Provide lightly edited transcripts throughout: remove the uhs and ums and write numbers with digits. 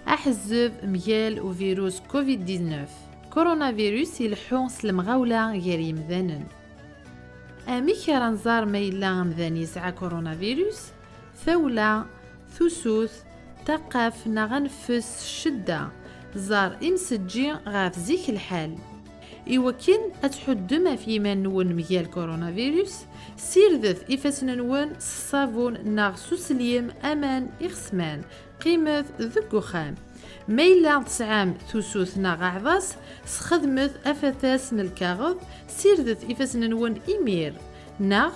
أحزب ميال وفيروس كوفيد 19 كورونا فيروس يلحو سلمغاولا غير يمذانن. أميك رنزار ميلا مذان يسعى كورونا فيروس ثولة ثسوث تقف نغنفس الشدة زار إمسجي غاف زيك الحال. إوكين أتحد ما في من نون ميال كورونا فيروس سيرذث إفاسنا نون الصابون ناغ سوسليم أمان إخسمان قيمة ذكو خام ميلا تسعام ثوسوث ناغ عضاس سخدمث أفثاس الكاغض سيرذث إفاسنا نون إيمير ناغ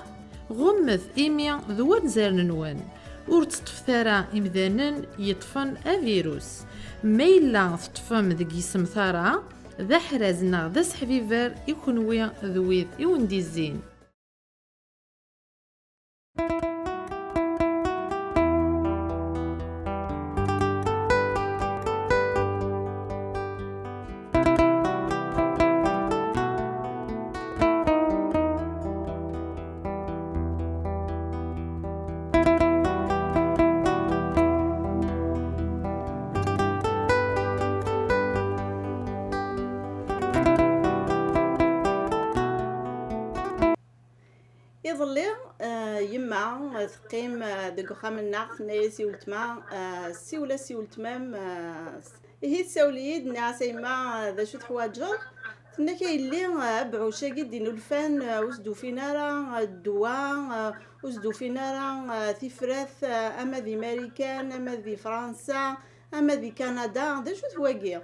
غمث إيميا ذوان زارن نون ورتطف ثارا إمذانن يطفن أفيروس ميلا تطفم ذي جسم ثارا ذا حرازنا ذا سحفيفر يكونوي ذويذ يوندي الزين. يظلي يما تقيم ديك وخام الناقص نايسي ولتما سي ولتمام هي تساوليد ناس يما ذا شو تحواجر تنا كايلي بعوشا دينو الفان وزدو فينا راه الدواء وزدو فينا راه ثفراث اما ذي ماريكان اما ذي فرنسا اما ذي كندا ذا شو تواقي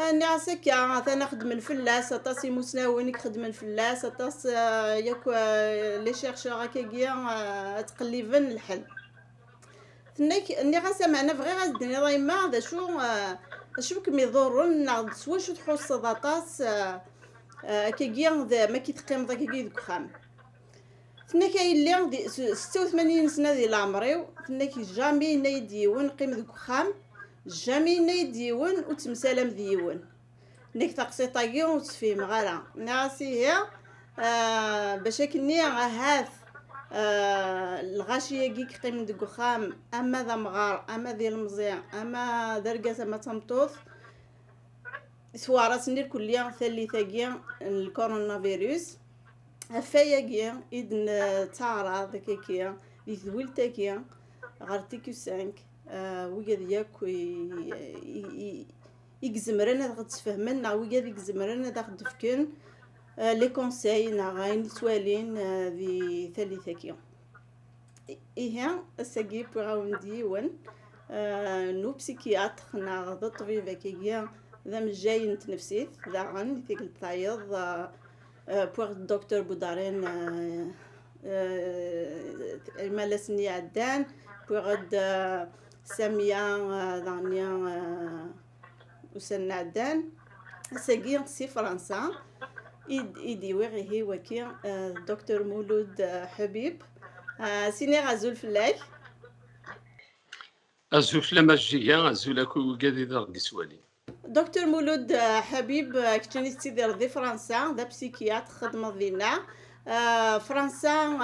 الناس هكا ثنا خدم الفلاس طاس مسناونك خدم الفلاس طاس ياك لي شيرشور هكاكيا تقليبن الحل ثناك اني غنسمعنا بغي غادني راي ما ذا شو كم يضرن سوا شو تحوس طاس هكاكيا ما كيتقيم ذاك كيدك خام ثناك اللي 86 سنه ديال عمري ثناك جامي نيديون قيم ذوك خام جامي نيديون وتمسالم ديون نيك تقسيطاكيون وتفهم غالا ناسي هي باش كني هاث الغاشيه كي قيم دك خام اما ذا مغار اما ديال المزيان اما درقه اما تمطوط سوارات ندير كليا ثالثه الكورونا فيروس افايا اذن تعرض كيكيا لذويلتاكيا غارتيكو 5 ويقاد ياك يكزمرنا غتفهمن نا ويقاد يكزمرنا داك دفكن لي كونساي نا غاين توالين في ثالثه كيا إيه الساقي بغاوندي ون نو بسيكياتر نا غدا طبيبه كيا ذا مجاي نتنفسيت ذا غن ديك الطايض بوغ الدكتور بودارين مالسني عدان بوغ سامية دانيا وسن عدان ساقي سي فرنسا إيدي وغي هي وكي دكتور مولود حبيب سيني غازول فلاك أزول فلما الجية أزول أكو قادي دار قسوالي دكتور مولود حبيب كتشني تيدير دي فرنسا دا بسيكياتر خدمة دينا فرنسا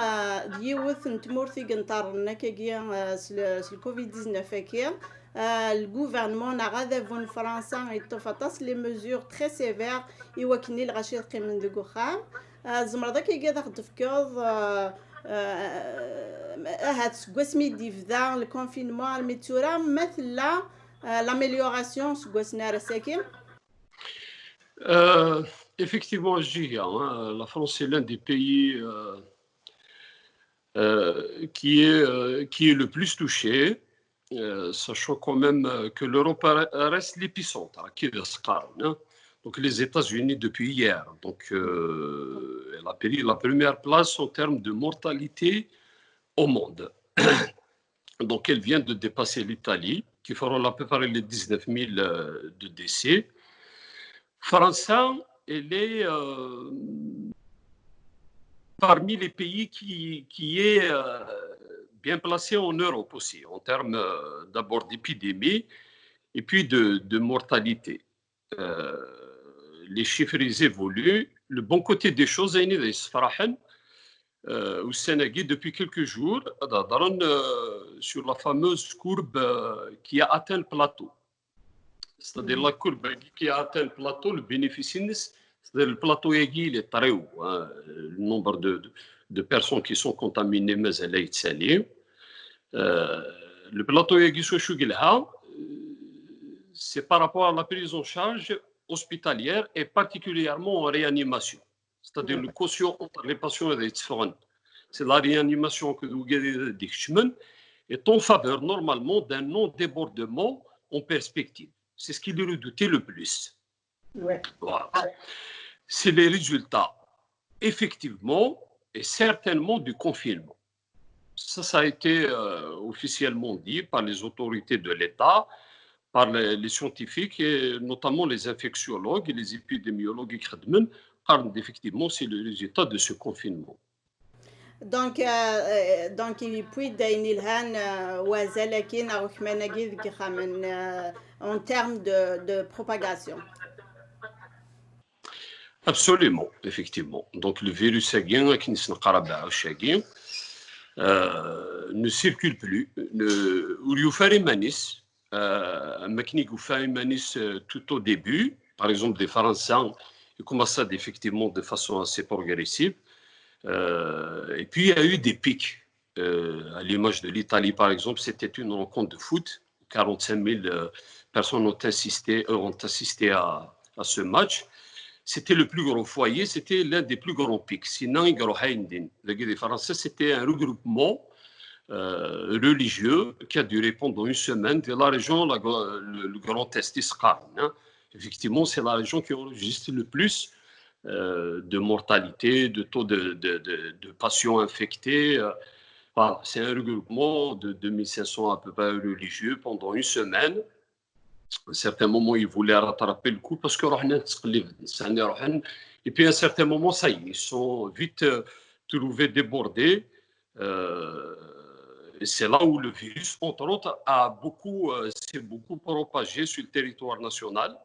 ديوث نتمورثي قنطارنا كاكيا الكوفيد 19 كيا الغوفرنمون غادا فون فرنسا يتفطس لي ميزور تري سيفير يوكني الغاشي قيمن ديكو خام زمرضا كي داك تفكوض هاد سكواسمي ديفدا الكونفينمون الميتورا مثل l'amélioration سكواسنا راساكي Effectivement, la France est l'un des pays qui est le plus touché, sachant quand même que l'Europe reste l'épicentre, donc les États-Unis depuis hier. Donc, elle a pris la première place en termes de mortalité au monde. Donc, elle vient de dépasser l'Italie, qui fera à peu près les 19 000 de décès. France, elle est parmi les pays qui est bien placé en Europe aussi, en termes d'abord d'épidémie et puis de mortalité. Les chiffres ils évoluent. Le bon côté des choses, au Sénégal, depuis quelques jours, sur la fameuse courbe qui a atteint le plateau. c'est-à-dire la courbe qui a atteint le plateau, le bénéfice, c'est-à-dire le plateau il est très haut. Hein. Le nombre de personnes qui sont contaminées, mais elle est salée. Le plateau c'est par rapport à la prise en charge hospitalière et particulièrement en réanimation. C'est-à-dire le quotient entre les patients et les différents. C'est la réanimation que vous avez est en faveur normalement d'un non-débordement en perspective. C'est ce qu'il est redouté le plus. Ouais. Voilà. C'est les résultats, effectivement et certainement, du confinement. Ça a été officiellement dit par les autorités de l'État, par les scientifiques et notamment les infectiologues et les épidémiologues qui parlent effectivement c'est le résultat de ce confinement. دونك يبوي داين الهان وزلكين او كمان جيد من en termes de propagation. Absolument, effectivement. Donc le virus ne circule plus. Tout au début, par exemple des Français, ils commencent effectivement de façon assez progressive. Et puis il y a eu des pics. À l'image de l'Italie, par exemple, c'était une rencontre de foot. 45 000 personnes ont assisté à ce match. C'était le plus grand foyer, c'était l'un des plus grands pics. Sinon, les Français, c'était un regroupement religieux qui a duré pendant une semaine de la région, le Grand Est d'Israël. Effectivement, c'est la région qui enregistre le plus de mortalité, de taux de patients infectés. Voilà, c'est un regroupement de 2500 à peu près religieux pendant une semaine. À un certain moment, ils voulaient rattraper le coup parce que et puis à un certain moment, ça y est, ils sont vite trouvés débordés. Et c'est là où le virus, entre autres, s'est beaucoup propagé sur le territoire national.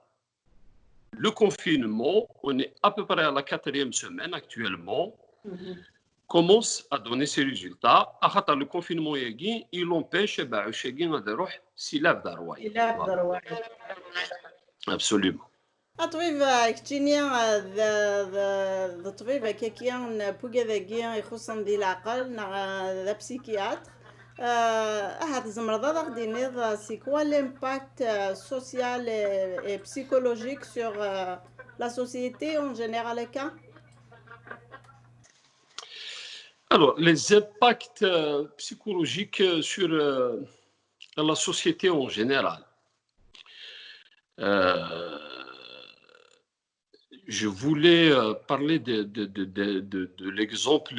Le confinement, on est à peu près à la 4e semaine actuellement, commence à donner ses résultats. Le confinement, il empêche s'il a absolument. الطبيب كتينيا ذا الطبيب كيكيان بوجا ذا جيان يخصن ذي العقل ذا بسيكياتر هاد الزمرضة ذا غديني ذا سي كوا ل'impact social et psychologique sur la société en général cas. Alors, les impacts psychologiques sur la société en général. Je voulais parler de l'exemple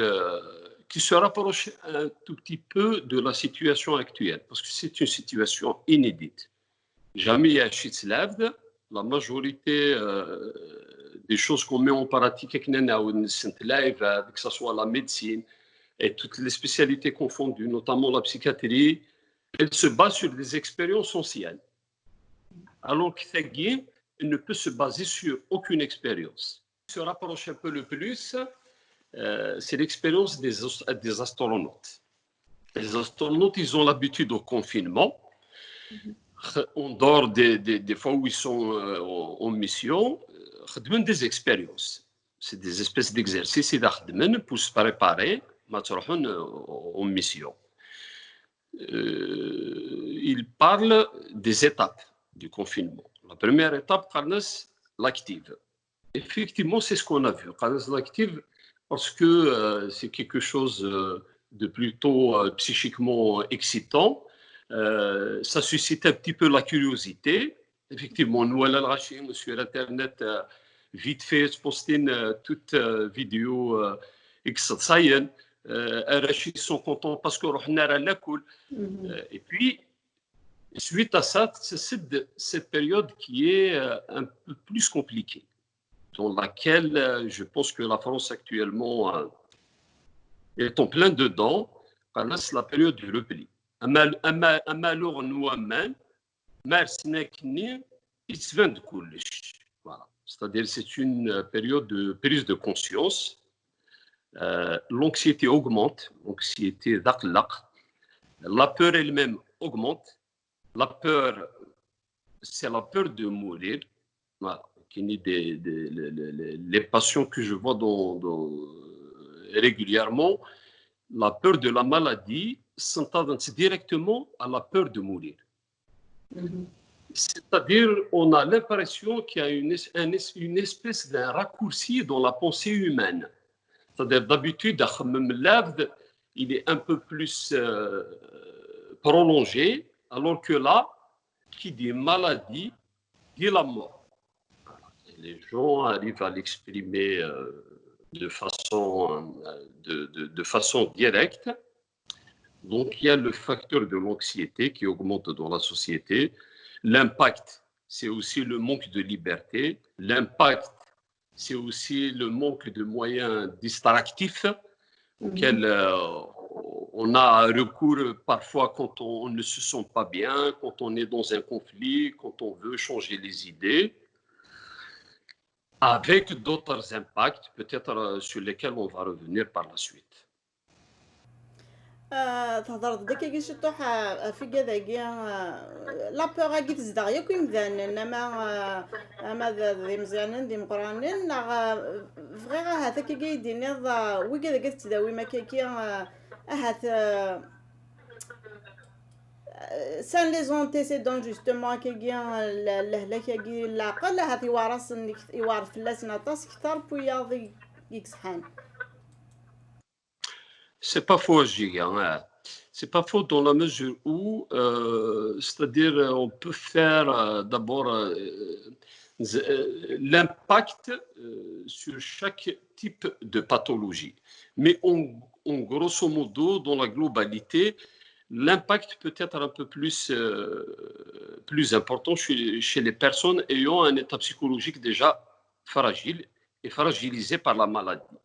qui se rapproche un tout petit peu de la situation actuelle, parce que c'est une situation inédite. Jamais la majorité des choses qu'on met en pratique, que ce soit la médecine et toutes les spécialités confondues, notamment la psychiatrie, elles se basent sur des expériences anciennes. Alors que il ne peut se baser sur aucune expérience. Ce qui se rapproche un peu le plus, c'est l'expérience des astronautes. Les astronautes, ils ont l'habitude au confinement. En dehors des fois où ils sont en mission, ils ont des expériences. C'est des espèces d'exercices pour se préparer en mission. Ils parlent des étapes du confinement. La première étape, c'est l'active. Effectivement, c'est ce qu'on a vu. L'active, parce que c'est quelque chose de plutôt psychiquement excitant. Ça suscite un petit peu la curiosité. Effectivement, nous, à l'Al-Rachim, sur Internet, vite fait, poster toute vidéo excitant. Al-Rachim sont contents parce qu'on a la cool. Et puis, suite à ça, c'est cette période qui est un peu plus compliquée, dans laquelle je pense que la France actuellement est en plein dedans. C'est la période du repli. Voilà. C'est-à-dire c'est une période de prise de conscience. L'anxiété augmente, l'anxiété d'aqlaq. La peur elle-même augmente. La peur c'est la peur de mourir. Voilà. Les patients que je vois régulièrement, la peur de la maladie s'entend directement à la peur de mourir. C'est-à-dire, on a l'impression qu'il y a une espèce d'un raccourci dans la pensée humaine. C'est-à-dire, d'habitude, il est un peu plus prolongé, alors que là, qui dit maladie, dit la mort. Et les gens arrivent à l'exprimer de façon directe. Donc, il y a le facteur de l'anxiété qui augmente dans la société. L'impact, c'est aussi le manque de liberté. L'impact, c'est aussi le manque de moyens distractifs auxquels on a recours parfois quand on ne se sent pas bien, quand on est dans un conflit, quand on veut changer les idées, avec d'autres impacts peut-être sur lesquels on va revenir par la suite. تهضر داك شي طوح في كذاكي لا بور كي تزدغ ياك يمدان انما ذي مزيانين ذي مقرانين فغير هذاك كي يديني وي كذا تداوي ما كي هات سان لي زونتيسيدون جوستومون كي لهلاك كي العقل هات يوارث فلاس نطاس كثر بويا يكسحان. C'est pas faux, Gilles. C'est pas faux dans la mesure où, c'est-à-dire, on peut faire d'abord l'impact sur chaque type de pathologie. Mais en grosso modo, dans la globalité, l'impact peut être un peu plus important chez les personnes ayant un état psychologique déjà fragile et fragilisé par la maladie.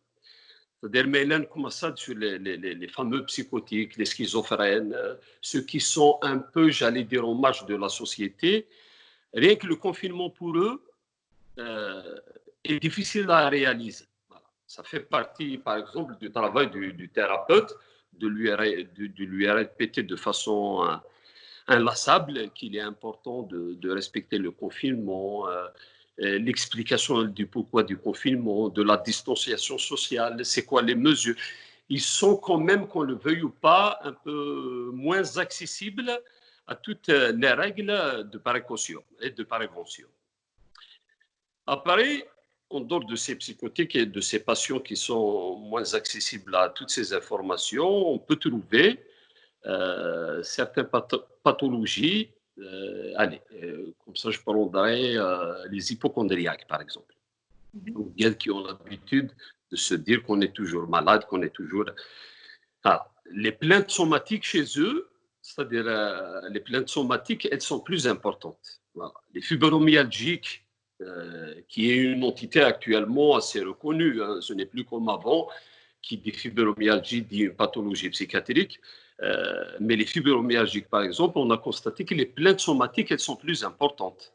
C'est-à-dire, Mélène commence sur les fameux psychotiques, les schizophrènes, ceux qui sont un peu, j'allais dire, en marge de la société. Rien que le confinement pour eux est difficile à réaliser. Voilà. Ça fait partie, par exemple, du travail du thérapeute de lui répéter de façon inlassable qu'il est important de respecter le confinement, l'explication du pourquoi du confinement, de la distanciation sociale, c'est quoi les mesures. Ils sont quand même, qu'on le veuille ou pas, un peu moins accessibles à toutes les règles de précaution et de prévention. Après, en dehors de ces psychotiques et de ces patients qui sont moins accessibles à toutes ces informations, on peut trouver certaines pathologies. Comme ça, je prendrais les hypochondriaques, par exemple. Ou bien qui ont l'habitude de se dire qu'on est toujours malade, qu'on est toujours... Alors, les plaintes somatiques chez eux, c'est-à-dire les plaintes somatiques, elles sont plus importantes. Voilà. Les fibromyalgiques, qui est une entité actuellement assez reconnue, hein, ce n'est plus comme avant, qui dit fibromyalgie dit une pathologie psychiatrique. Mais les fibromyalgiques, par exemple, on a constaté que les plaintes somatiques, elles sont plus importantes.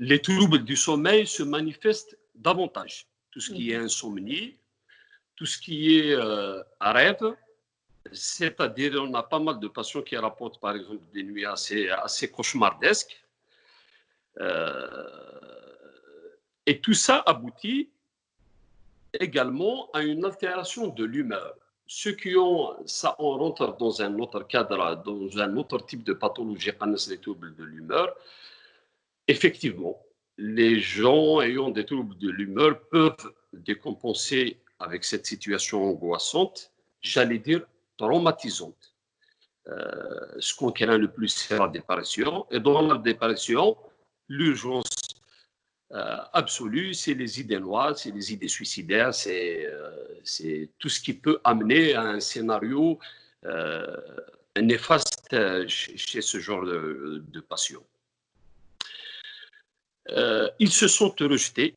Les troubles du sommeil se manifestent davantage. Tout ce qui est insomnie, tout ce qui est rêve, c'est-à-dire on a pas mal de patients qui rapportent, par exemple, des nuits assez cauchemardesques. Et tout ça aboutit également à une altération de l'humeur. Ceux qui ont ça, on rentre dans un autre cadre, dans un autre type de pathologie, les troubles de l'humeur. Effectivement, les gens ayant des troubles de l'humeur peuvent décompenser avec cette situation angoissante, j'allais dire traumatisante. Ce qu'on craint le plus, c'est la dépression. Et dans la dépression, l'urgence absolue, c'est les idées noires, c'est les idées suicidaires, c'est tout ce qui peut amener à un scénario néfaste chez ce genre de patients. Ils se sont rejetés.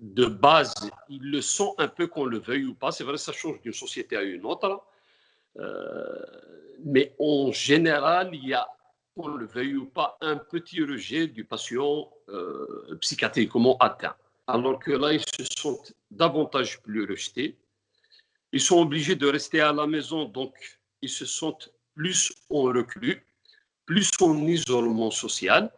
De base, ils le sont un peu qu'on le veuille ou pas. C'est vrai, ça change d'une société à une autre. Mais en général, il y a, qu'on le veuille ou pas, un petit rejet du patient psychiatriquement atteint. Alors que là, ils se sont davantage plus rejetés. Ils sont obligés de rester à la maison, donc ils se sentent plus en reclus, plus en isolement social.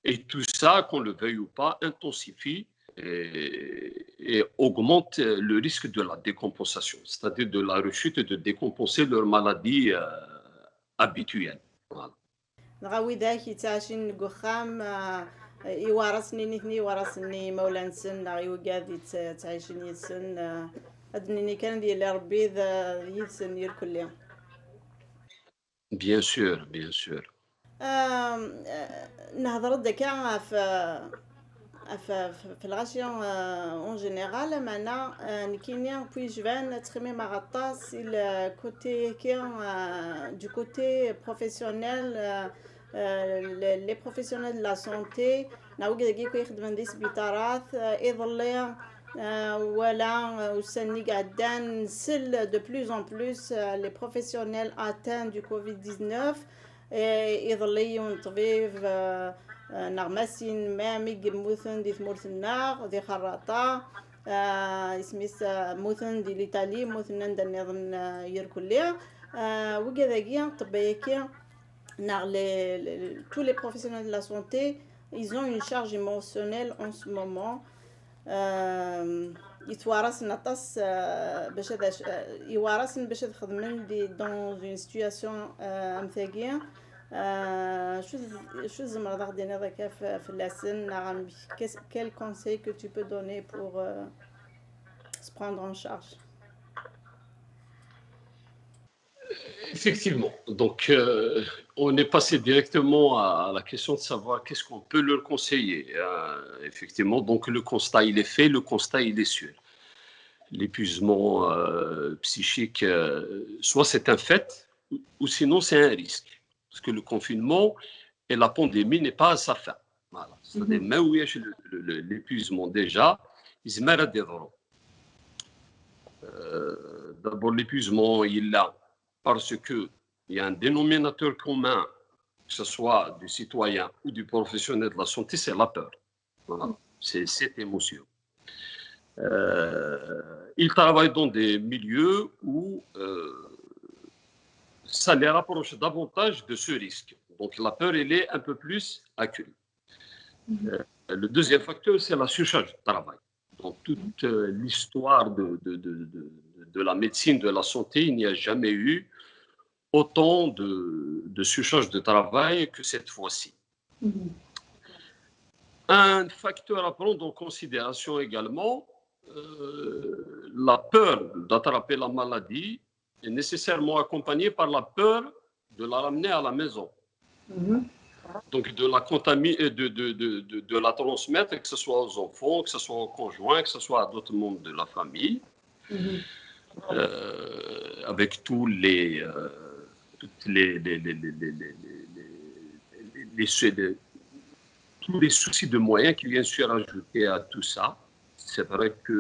Et tout ça, qu'on le veuille ou pas, intensifie et augmente le risque de la décompensation, c'est-à-dire de la rechute et de décompenser leur maladie habituelle. Voilà. نغاوي ذاك يتعشين قخام يوارثني نثني ورثني مولا نسن غيو قاعد تعيشين يسن أدنيني كان ديال ربي ذا يسن يركل يوم. Bien sûr, bien sûr. نهضر دكا في الغاشيون اون جينيرال معنا نكينيا puis je vais تخمي مع غطاس الى كوتي كيان du côté professionnel les professionnels de la santé ناو كي يخدموا دي سبيطارات يظل ولا وسني قاعدين نسل de plus en plus les professionnels atteints du Covid-19 يظليون طبيب نغمسين مامي موثن دي ثمورث الناغ دي خراطة اسميس موثن دي لإيطالي موثن دا نظن يركوليا وكذا طبيكي ناغ tous les professionnels de la santé ils ont une charge émotionnelle en ce moment يتوارثن نطاس باش هذا يوارثن باش تخدمن دي dans une situation امثاقيه شو زعما غادي هذاك في اللسن نعم quel conseil que tu peux donner pour se prendre en charge. Effectivement. Donc, on est passé directement à la question de savoir qu'est-ce qu'on peut leur conseiller. Effectivement, donc le constat, il est fait, le constat, il est sûr. L'épuisement psychique, soit c'est un fait, ou sinon c'est un risque. Parce que le confinement et la pandémie n'est pas à sa fin. Voilà. C'est-à-dire, même l'épuisement déjà, il se met à des droits. D'abord, l'épuisement, il l'a parce qu'il y a un dénominateur commun, que ce soit du citoyen ou du professionnel de la santé, c'est la peur. Voilà. C'est cette émotion. Ils travaillent dans des milieux où ça les rapproche davantage de ce risque. Donc la peur, elle est un peu plus accrue. Le deuxième facteur, c'est la surcharge de travail. Dans toute l'histoire de la médecine, de la santé, il n'y a jamais eu autant de surcharge de travail que cette fois-ci. Un facteur à prendre en considération également, la peur d'attraper la maladie est nécessairement accompagnée par la peur de la ramener à la maison. Donc de la contaminer, de la transmettre, que ce soit aux enfants, que ce soit aux conjoints, que ce soit à d'autres membres de la famille, avec tous les soucis de moyens qui viennent se rajouter à tout ça. C'est vrai que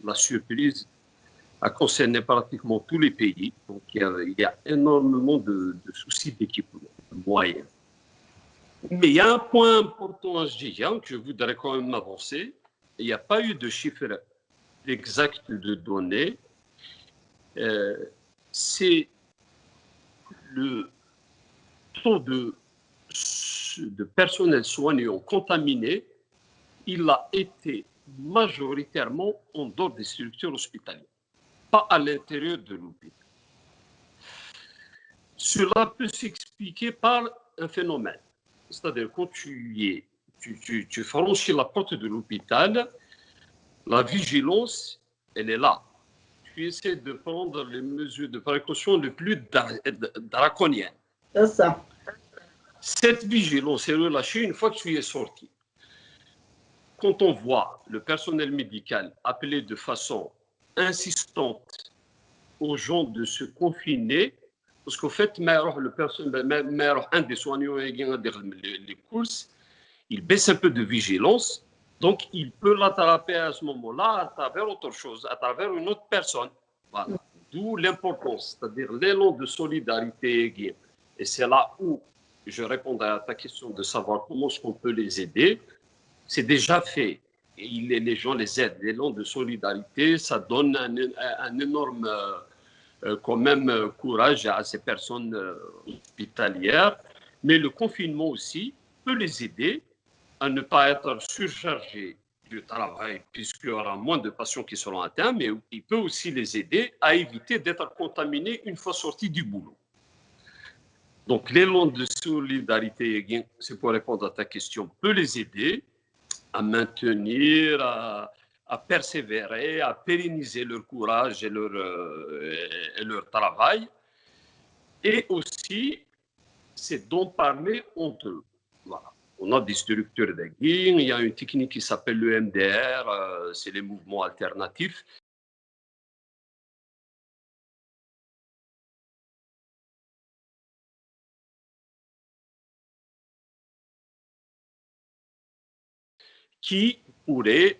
la surprise a concerné pratiquement tous les pays. Donc il y a énormément de soucis d'équipement, de moyens. Mais il y a un point important à ce dire que je voudrais quand même avancer. Il n'y a pas eu de chiffre exact de données. C'est le taux de personnel soignant contaminé. Il a été majoritairement en dehors des structures hospitalières, pas à l'intérieur de l'hôpital. Cela peut s'expliquer par un phénomène. C'est-à-dire quand tu franchis la porte de l'hôpital, la vigilance, elle est là. Tu essaies de prendre les mesures de précaution les plus draconiennes. C'est ça. Cette vigilance est relâchée une fois que tu es sorti. Quand on voit le personnel médical appeler de façon insistante aux gens de se confiner, parce qu'au fait, un des soignants les courses, il baisse un peu de vigilance, donc il peut l'attraper à ce moment-là à travers autre chose, à travers une autre personne. Voilà. D'où l'importance, c'est-à-dire l'élan de solidarité. Et c'est là où je répondrai à ta question de savoir comment est-ce qu'on peut les aider. C'est déjà fait. Et les gens les aident. L'élan de solidarité, ça donne un énorme quand même courage à ces personnes hospitalières. Mais le confinement aussi peut les aider à ne pas être surchargés du travail, puisqu'il y aura moins de patients qui seront atteints, mais il peut aussi les aider à éviter d'être contaminés une fois sortis du boulot. Donc, l'élan de solidarité, c'est pour répondre à ta question, peut les aider à maintenir, à persévérer, à pérenniser leur courage et leur travail. Et aussi, c'est d'en parler entre eux. Voilà. On a des structures d'aide. Il y a une technique qui s'appelle le MDR, c'est les mouvements alternatifs. Qui pourrait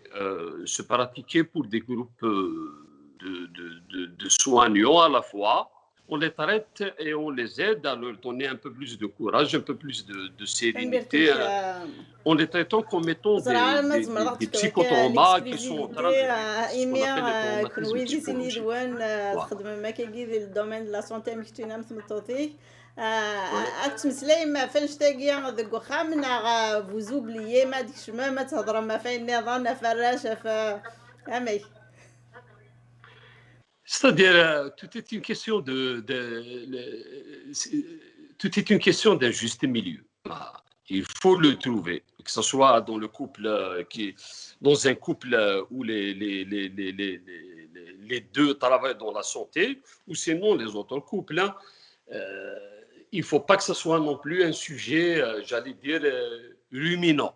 se pratiquer pour des groupes de soignants à la fois. On les traite et on les aide à leur donner un peu plus de courage, un peu plus de sérénité, en les traitant comme étant des psychotraumas qui sont en train de ce qu'on appelle les traumatismes psychologiques. Voilà. أتمسلي ما فنش تاقيا ذك وخامنا vous oubliez ما ديك شما ما تهضر ما فين نظن فراشة أمي. C'est-à-dire, tout est une question tout est une question d'un juste milieu. Il faut le trouver, que ce soit dans le couple dans un couple où les deux travaillent dans la santé, ou sinon les autres couples. Il ne faut pas que ce soit non plus un sujet, j'allais dire, ruminant.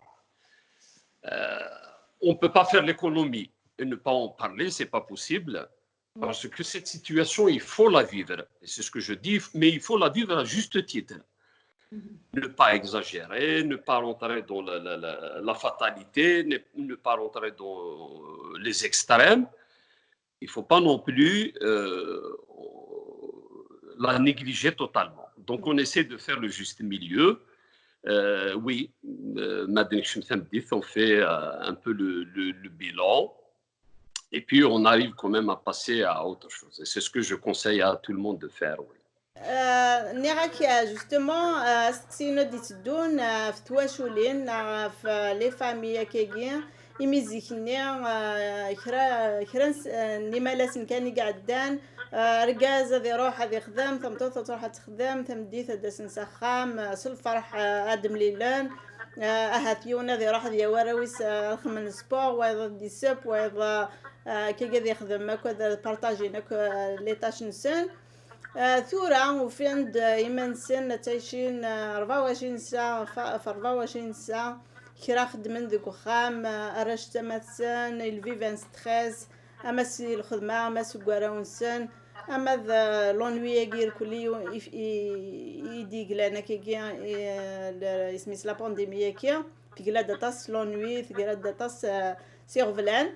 On ne peut pas faire l'économie et ne pas en parler, ce n'est pas possible. Parce que cette situation, il faut la vivre. Et c'est ce que je dis, mais il faut la vivre à juste titre. Ne pas exagérer, ne pas rentrer dans la fatalité, ne pas rentrer dans les extrêmes. Il ne faut pas non plus la négliger totalement. Donc, on essaie de faire le juste milieu. Oui, on fait un peu le bilan. Et puis, on arrive quand même à passer à autre chose. Et c'est ce que je conseille à tout le monde de faire. Oui. نيغاك جوستومون سقسينا دي تدون في تواشولين في لي فامي كيكين يميزيكني كرا نيمالاس كاني قعدان ركاز ذي روح ذي خدام ثم تروح تخدم ثم ديث داس نسخام سلفرح ادم ليلان اهاتيونا ذي روح ذي وراويس خمن سبور ويضا دي سب ويضا كيكا ذي خدم ماكو ذا بارطاجيناك لي تاش نسان ثورة وفين إيمان سن تعيشين 24 ساعة في 24 ساعة كرا خدمن ذيك وخام أراش تمثن الفيفان ستريس أما سي الخدمة أما سي قراون سن أما ذا لونوي غير كلي يديق لنا كي اسمي لا بانديميا كي تقلا داتاس لونوي تقلا داتاس سيغفلان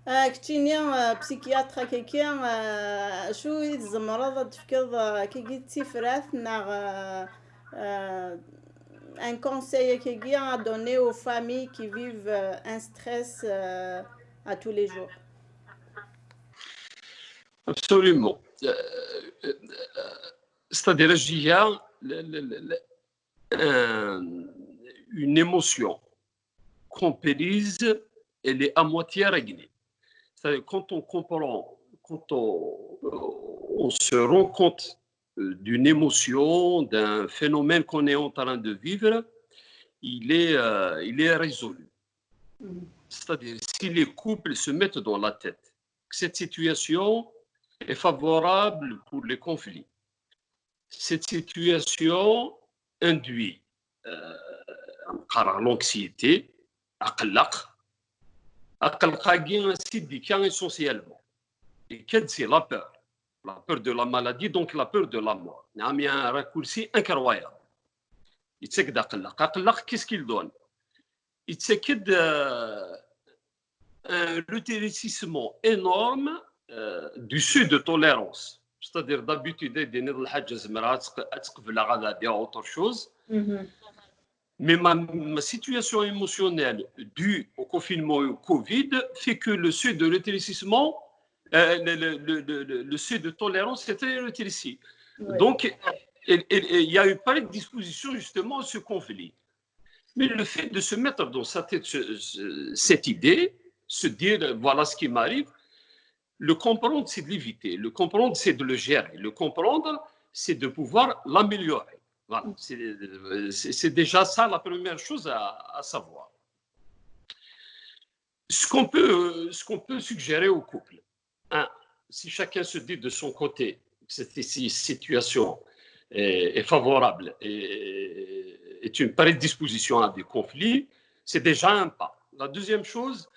كتينيا بسيكياتر كيكيا شو يتزمرض تفكر كي تفرات ناغ un conseil à donner aux familles qui vivent un stress à tous les jours. Absolument. C'est-à-dire qu'il y a une émotion comprise, elle est à moitié réglée. C'est-à-dire quand on comprend, quand on se rend compte d'une émotion, d'un phénomène qu'on est en train de vivre, il est résolu. C'est-à-dire si les couples se mettent dans la tête que cette situation est favorable pour les conflits, cette situation induit l'anxiété, essentiellement. Et c'est la peur de la maladie, donc la peur de la mort. Il y a un raccourci incroyable. Qu'est-ce qu'il donne? Il un rétrécissement énorme du seuil de tolérance. C'est-à-dire d'habitude, il y a autre chose. Mais ma situation émotionnelle due au confinement et au Covid fait que le seuil de rétrécissement Le seuil de tolérance est très rétréci. Ouais. Donc, il y a une pareille disposition justement à ce conflit. Mais le fait de se mettre dans sa tête cette idée, se dire voilà ce qui m'arrive, le comprendre, c'est de l'éviter. Le comprendre, c'est de le gérer. Le comprendre, c'est de pouvoir l'améliorer. Voilà. C'est déjà ça la première chose à savoir. Ce qu'on peut suggérer au couple, si chacun se dit de son côté que cette situation est favorable et est une prédisposition à des conflits, c'est déjà un pas. La deuxième chose,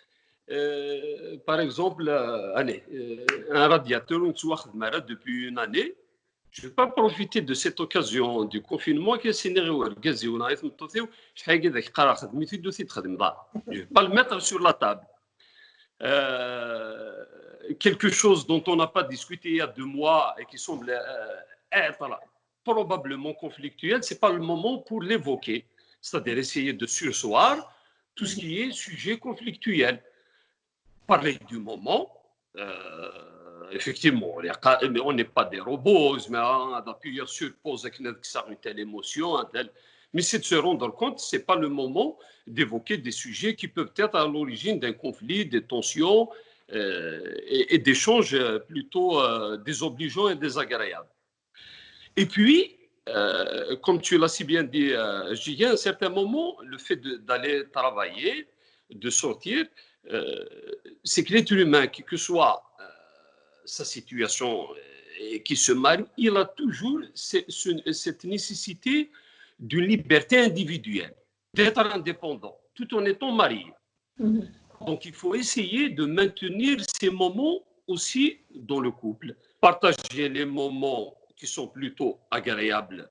par exemple, un radiateur, on se voit depuis une année. Je ne vais pas profiter de cette occasion du confinement qui est scénario. Je ne vais pas le mettre sur la table. Quelque chose dont on n'a pas discuté il y a 2 mois et qui semble être probablement conflictuel, ce n'est pas le moment pour l'évoquer. C'est-à-dire essayer de surseoir tout ce qui est sujet conflictuel. Parler du moment, effectivement, on n'est pas des robots, mais on a plusieurs supposés que ça une telle émotion, mais c'est de se rendre compte que ce n'est pas le moment d'évoquer des sujets qui peuvent être à l'origine d'un conflit, des tensions et d'échanges plutôt désobligeants et désagréables. Et puis, comme tu l'as si bien dit, Julien, à un certain moment, le fait d'aller travailler, de sortir, c'est que l'être humain, quelle que soit sa situation et qui se marie, il a toujours cette nécessité d'une liberté individuelle, d'être indépendant, tout en étant marié. Donc, il faut essayer de maintenir ces moments aussi dans le couple. Partager les moments qui sont plutôt agréables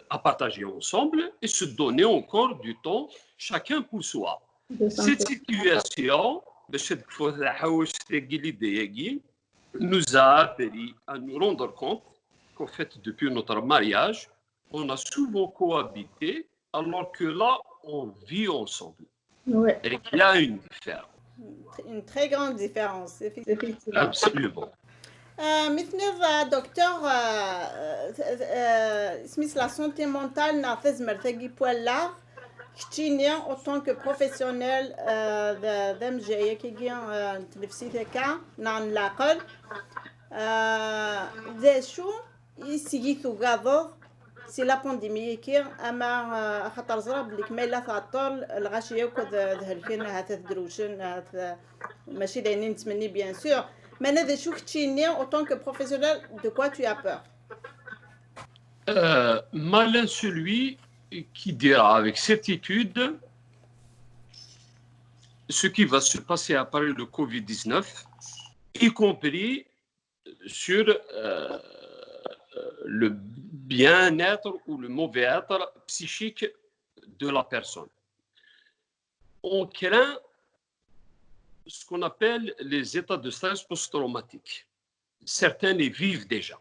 à partager ensemble et se donner encore du temps, chacun pour soi. Cette situation, nous a appris à nous rendre compte qu'en fait, depuis notre mariage, on a souvent cohabité, alors que là, on vit ensemble. Ouais. Et qu'il y a une différence. Une très grande différence, effectivement. Absolument. مثل دكتور اسمه la santé mentale نعرف مرتقي بولا كتيني en tant que professionnel ذم جاية كي نتنفسي ذكا نعن لاقل ذا شو يسيثو غاضو سي لا بانديمي كي اما خاطر زراب لك ما لا تعطل الغاشيه وكذا ذهلكن هذا دروشن هذا ماشي دايرين نتمني بيان سور mais en tant que professionnel, de quoi tu as peur? Malin celui qui dira avec certitude ce qui va se passer après le Covid-19, y compris sur le bien-être ou le mauvais être psychique de la personne. On craint ce qu'on appelle les états de stress post-traumatique. Certains les vivent déjà.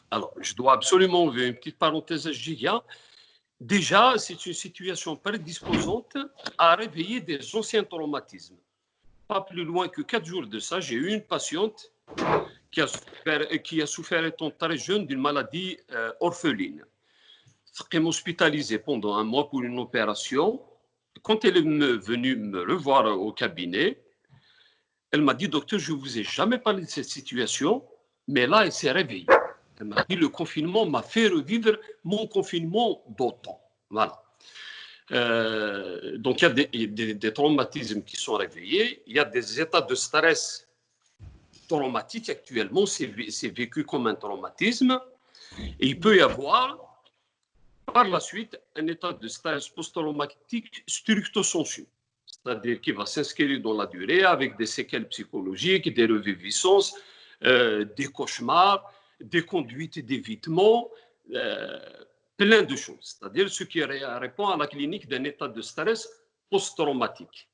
Alors, je dois absolument ouvrir une petite parenthèse à Giga. Déjà, c'est une situation prédisposante à réveiller des anciens traumatismes. Pas plus loin que 4 jours de ça, j'ai eu une patiente qui a souffert étant très jeune d'une maladie orpheline. Elle est hospitalisée pendant 1 mois pour une opération. Quand elle est venue me revoir au cabinet, elle m'a dit, docteur, je ne vous ai jamais parlé de cette situation, mais là, elle s'est réveillée. Elle m'a dit, le confinement m'a fait revivre mon confinement d'autant. Voilà. Donc, il y a des traumatismes qui sont réveillés. Il y a des états de stress traumatiques actuellement. C'est vécu comme un traumatisme. Et il peut y avoir, par la suite, un état de stress post-traumatique stricto sensu, c'est-à-dire qui va s'inscrire dans la durée avec des séquelles psychologiques, des reviviscences, des cauchemars, des conduites d'évitement, plein de choses. C'est-à-dire ce qui répond à la clinique d'un état de stress post-traumatique.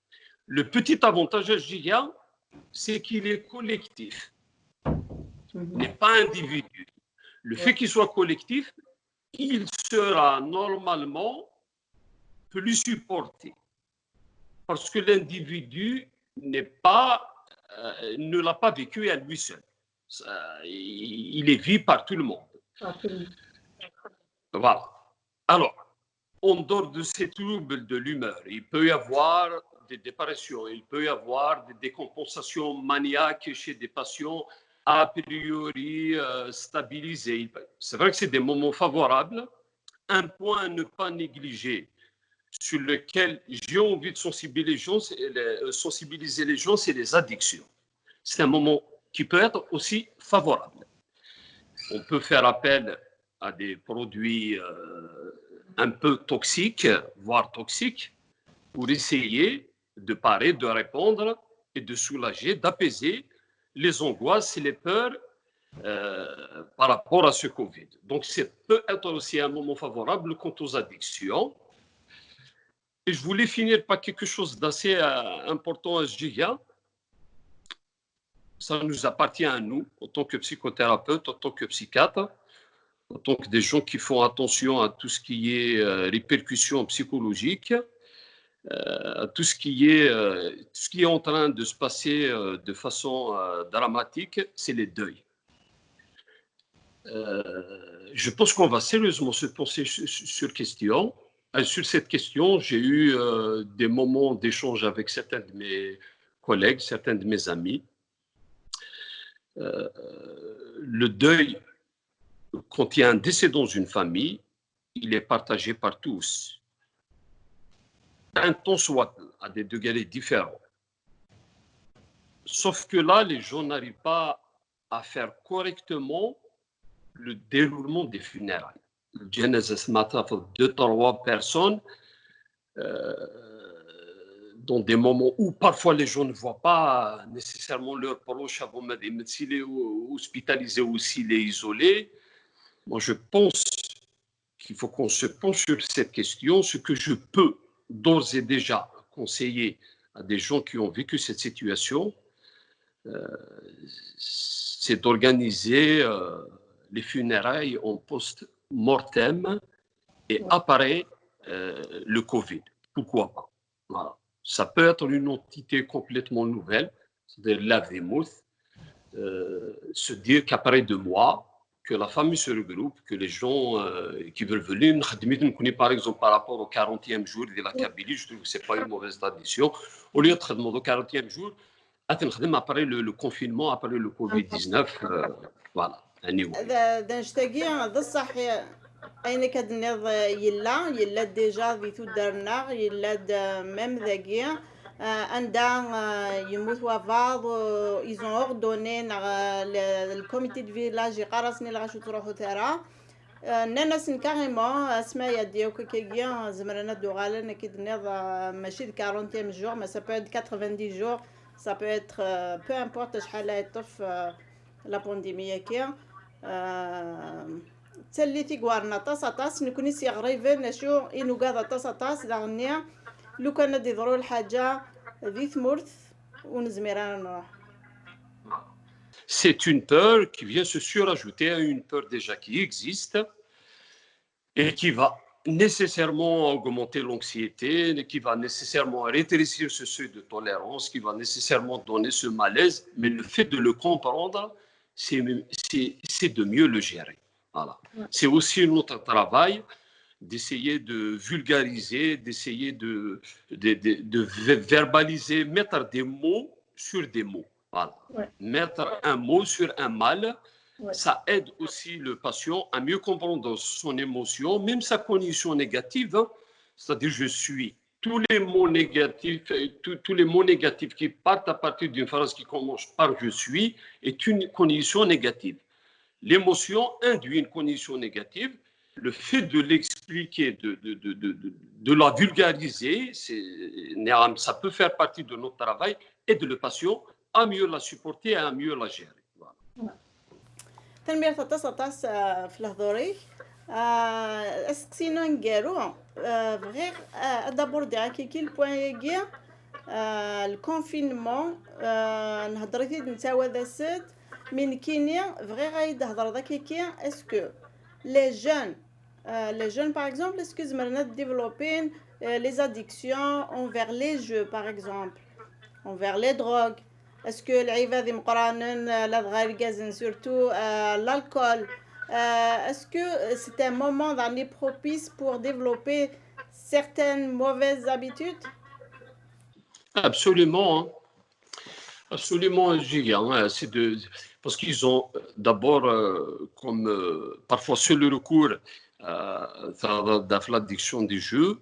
Le petit avantage à GIA, c'est qu'il est collectif, il n'est pas individuel. Le fait qu'il soit collectif, il sera normalement plus supporté. Parce que l'individu n'est pas ne l'a pas vécu à lui seul. Il est vu par tout le monde. Voilà. Alors, en dehors de ces troubles de l'humeur, il peut y avoir des dépressions, il peut y avoir des décompensations maniaques chez des patients a priori stabilisés. C'est vrai que c'est des moments favorables. Un point à ne pas négliger, sur lequel j'ai envie de sensibiliser les gens, c'est les addictions. C'est un moment qui peut être aussi favorable. On peut faire appel à des produits un peu toxiques, voire toxiques, pour essayer de parer, de répondre et de soulager, d'apaiser les angoisses et les peurs par rapport à ce Covid. Donc, ça peut être aussi un moment favorable quant aux addictions. Et je voulais finir par quelque chose d'assez important à ce sujet. Ça nous appartient à nous, en tant que psychothérapeutes, en tant que psychiatres, en tant que des gens qui font attention à tout ce qui est répercussions psychologiques, tout ce qui est en train de se passer de façon dramatique, c'est les deuils. Je pense qu'on va sérieusement se pencher sur cette question. J'ai eu des moments d'échange avec certains de mes collègues, certains de mes amis. Le deuil, quand il y a un décès dans une famille, il est partagé par tous. Un temps soit peu, à des degrés différents. Sauf que là, les gens n'arrivent pas à faire correctement le déroulement des funérailles. Le Janazah ce matin, 2-3 personnes, dans des moments où parfois les gens ne voient pas nécessairement leurs proches avant même s'il est hospitalisé ou s'il est isolé. Moi, je pense qu'il faut qu'on se penche sur cette question. Ce que je peux d'ores et déjà conseiller à des gens qui ont vécu cette situation, c'est d'organiser les funérailles en post-mortem et après le Covid. Pourquoi pas? Voilà. Ça peut être une entité complètement nouvelle, c'est-à-dire la VMOUth, se dire qu'après 2 mois, que la famille se regroupe, que les gens qui veulent venir, par exemple par rapport au 40e jour de la Kabylie, je trouve que ce n'est pas une mauvaise tradition. Au lieu de demander au 40e jour, après le confinement, après le Covid-19, voilà. أين كدنيض يلا ديجا ذيتو دارنا يلا ميم ذاكيا عندها يموت وفاض ils ont ordonné le comité de village يقرصني لغاشو تروحو ترى ناس كاريمون اسماء ديالك كيكيا زمرنا دوغالا كيدنيض ماشي 40 jour mais ça peut être 90 jours ça peut être peu importe شحال يطف la pandémie كيا تسليتي قوارنا طاس نكوني سي غريفين نشو إنو قاضا طاس داغنيا لو كان دي ضرور الحاجة ذي ثمورث ونزميرانا نروح. C'est une peur qui vient se surajouter à une peur déjà qui existe et qui va nécessairement augmenter l'anxiété, qui va nécessairement rétrécir ce seuil de tolérance, qui va nécessairement donner ce malaise. Mais le fait de le comprendre, c'est de mieux le gérer. Voilà. C'est aussi notre travail d'essayer de vulgariser, d'essayer de verbaliser, mettre des mots sur des mots. Voilà. Ouais. Mettre un mot sur un mal, ouais. Ça aide aussi le patient à mieux comprendre son émotion, même sa condition négative. Hein. C'est-à-dire, je suis. Tous les mots négatifs, tous les mots négatifs qui partent à partir d'une phrase qui commence par je suis est une condition négative. L'émotion induit une condition négative. Le fait de l'expliquer, de la vulgariser, ça peut faire partie de notre travail, aider le patient à mieux la supporter et à mieux la gérer. تنمية تتصطاس في الهضوري اسكسينو نقارو غير دابور داكي كي البوان يجي الكونفينمون نهضريتي نتاوى ذا سد من كينيا فغي غايد هضر داكي كي اسكو لي jeunes par exemple est-ce que زمرنا développer les addictions envers les jeux par exemple envers les drogues اسكو العيبه ذي مقرانن لا صغار كازن سورتو l'alcool est-ce que c'est un moment dans les propice pour développer certaines mauvaises habitudes? Absolument, hein. Absolument, Julien. Hein, parce qu'ils ont d'abord, comme parfois sur le recours à l'addiction des jeux,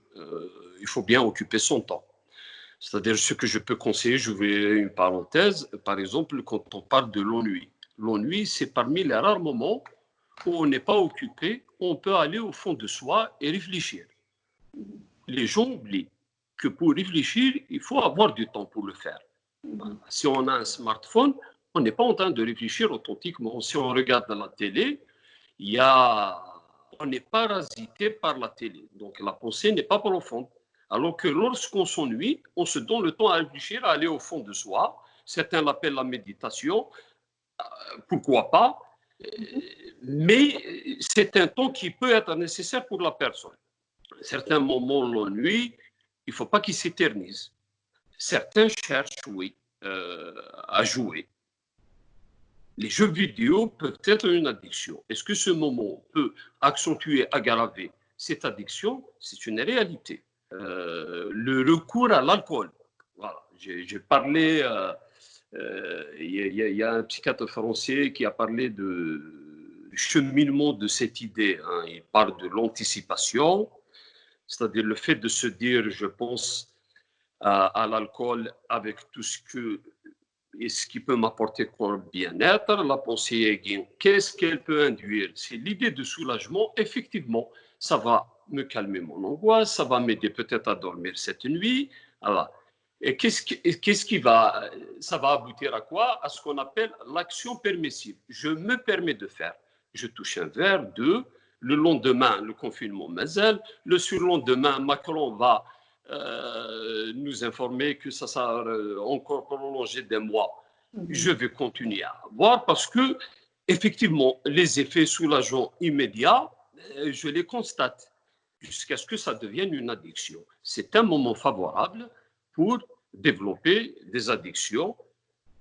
il faut bien occuper son temps. C'est-à-dire, ce que je peux conseiller, je vais une parenthèse, par exemple, quand on parle de l'ennui. L'ennui, c'est parmi les rares moments où on n'est pas occupé, où on peut aller au fond de soi et réfléchir. Les gens oublient que pour réfléchir, il faut avoir du temps pour le faire. Si on a un smartphone, on n'est pas en train de réfléchir authentiquement. Si on regarde la télé, on est parasité par la télé. Donc la pensée n'est pas profonde. Alors que lorsqu'on s'ennuie, on se donne le temps à réfléchir, à aller au fond de soi. Certains l'appellent la méditation. Pourquoi pas? Mais c'est un temps qui peut être nécessaire pour la personne. Certains moments, l'ennui, il ne faut pas qu'il s'éternise. Certains cherchent, oui, à jouer. Les jeux vidéo peuvent être une addiction. Est-ce que ce moment peut accentuer, aggraver cette addiction? C'est une réalité. Le recours à l'alcool. Voilà. J'ai parlé, il y a un psychiatre français qui a parlé du cheminement de cette idée. Hein. Il parle de l'anticipation, c'est-à-dire le fait de se dire, je pense à l'alcool avec tout ce qui peut m'apporter comme bien-être. La pensée est gain. Qu'est-ce qu'elle peut induire? C'est l'idée de soulagement. Effectivement, ça va me calmer mon angoisse, ça va m'aider peut-être à dormir cette nuit. Voilà. Et ça va aboutir à quoi? À ce qu'on appelle l'action permissive. Je me permets de faire. Je touche un verre, deux. Le lendemain, le confinement mazel. Le surlendemain, Macron va nous informer que ça sera encore prolongé des mois. Je vais continuer à avoir parce que, effectivement, les effets soulageants immédiats, je les constate jusqu'à ce que ça devienne une addiction. C'est un moment favorable pour développer des addictions,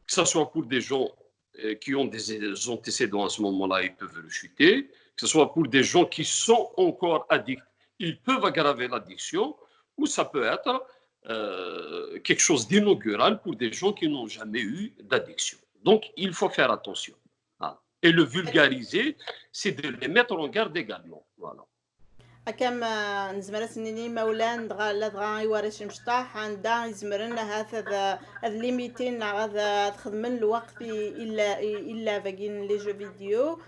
que ce soit pour des gens qui ont des antécédents à ce moment-là, ils peuvent le chuter, que ce soit pour des gens qui sont encore addicts, ils peuvent aggraver l'addiction, ou ça peut être quelque chose d'inaugural pour des gens qui n'ont jamais eu d'addiction. Donc, il faut faire attention. Voilà. Et le vulgariser, c'est de les mettre en garde également. Voilà. كم نزمر سنيني مولان لا دغا يوارش مشطاح عندها يزمرن هذا ليميتين هذا تخدم الوقت الا باقيين لي جو فيديو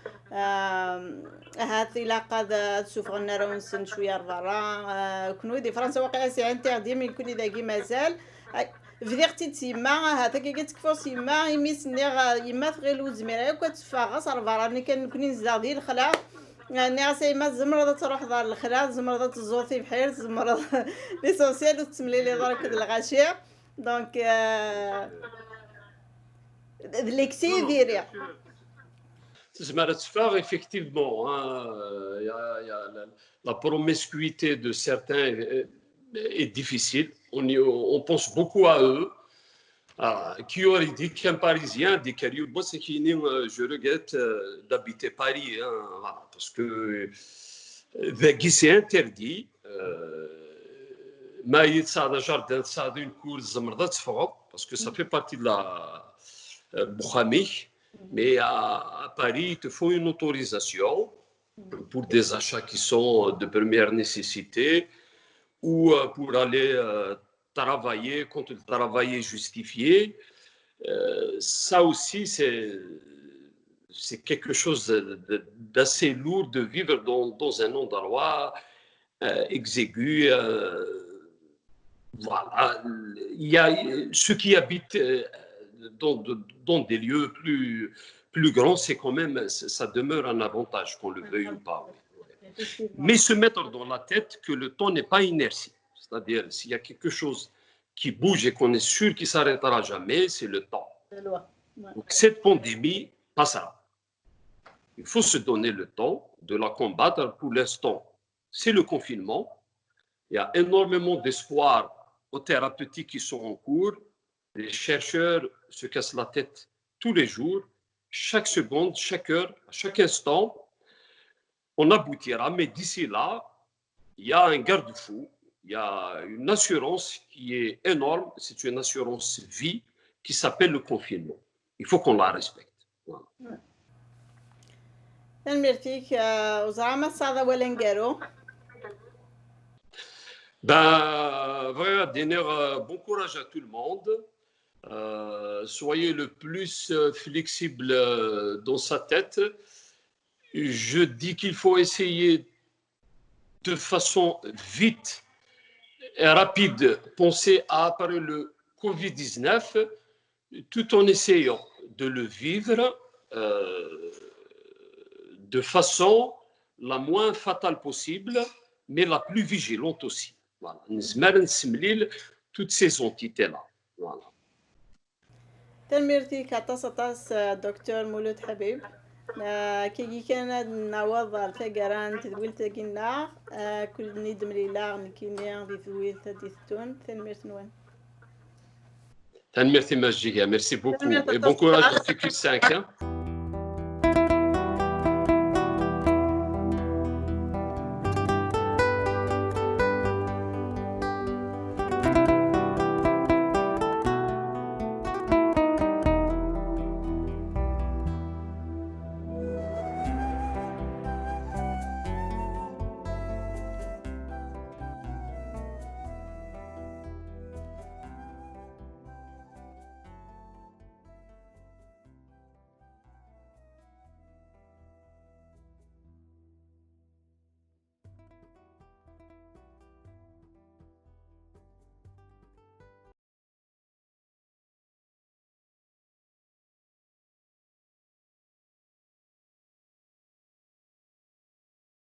هذا الا قاد تشوف غنا راه نسن شويه برا كنو دي فرنسا واقع سي انتردي من كل داكي مازال فيرتي تيما هذا كي كتكفو سيما يميسني يما ثغيلو زميره كتفاغا صار براني كنكوني نزادي الخلا يعني سيما الزمرة تروح دار الخلا زمرة الزوطي بحير زمرة ليسونسيال وتسملي لي دارك الغاشية دونك l'excès ديري Effectivement, hein, la promiscuité de certains est difficile. On pense beaucoup à eux. Qui aurait dit qu'un Parisien dit je regrette d'habiter Paris, hein, voilà, parce que c'est interdit. Une course parce que ça fait partie de la Boukhami, mais à Paris, il te faut une autorisation pour des achats qui sont de première nécessité ou pour aller travailler quand le travail est justifié. Ça aussi, c'est quelque chose d'assez lourd de vivre dans un endroit exigu. Voilà. Il y a ceux qui habitent dans des lieux plus grands, c'est quand même, ça demeure un avantage, qu'on le veuille ou pas. Mais se mettre dans la tête que le temps n'est pas inertie. C'est-à-dire, s'il y a quelque chose qui bouge et qu'on est sûr qu'il ne s'arrêtera jamais, c'est le temps. Donc, cette pandémie passera. Il faut se donner le temps de la combattre. Pour l'instant, c'est le confinement. Il y a énormément d'espoir aux thérapeutiques qui sont en cours. Les chercheurs se cassent la tête tous les jours, chaque seconde, chaque heure, à chaque instant. On aboutira, mais d'ici là, il y a un garde-fou, il y a une assurance qui est énorme, c'est une assurance vie qui s'appelle le confinement. Il faut qu'on la respecte. Voilà. تنمرتيك وزعما الصعدة ولا نقارو Ben, voilà, bon courage à tout le monde. Soyez le plus flexible dans sa tête. Je dis qu'il faut essayer de façon vite et rapide penser à après le Covid-19 tout en essayant de le vivre de façon la moins fatale possible, mais la plus vigilante aussi. Voilà. نزمر نسمليل toutes ces entités-là. Voilà. تنمرتيك عطاس دكتور مولود حبيب كي كان نوضع ثقران تدويل تقينا كل ندم لله نكيني دي ثويل تدي ثتون تنمرت نوان Merci beaucoup et bon courage à TQ5.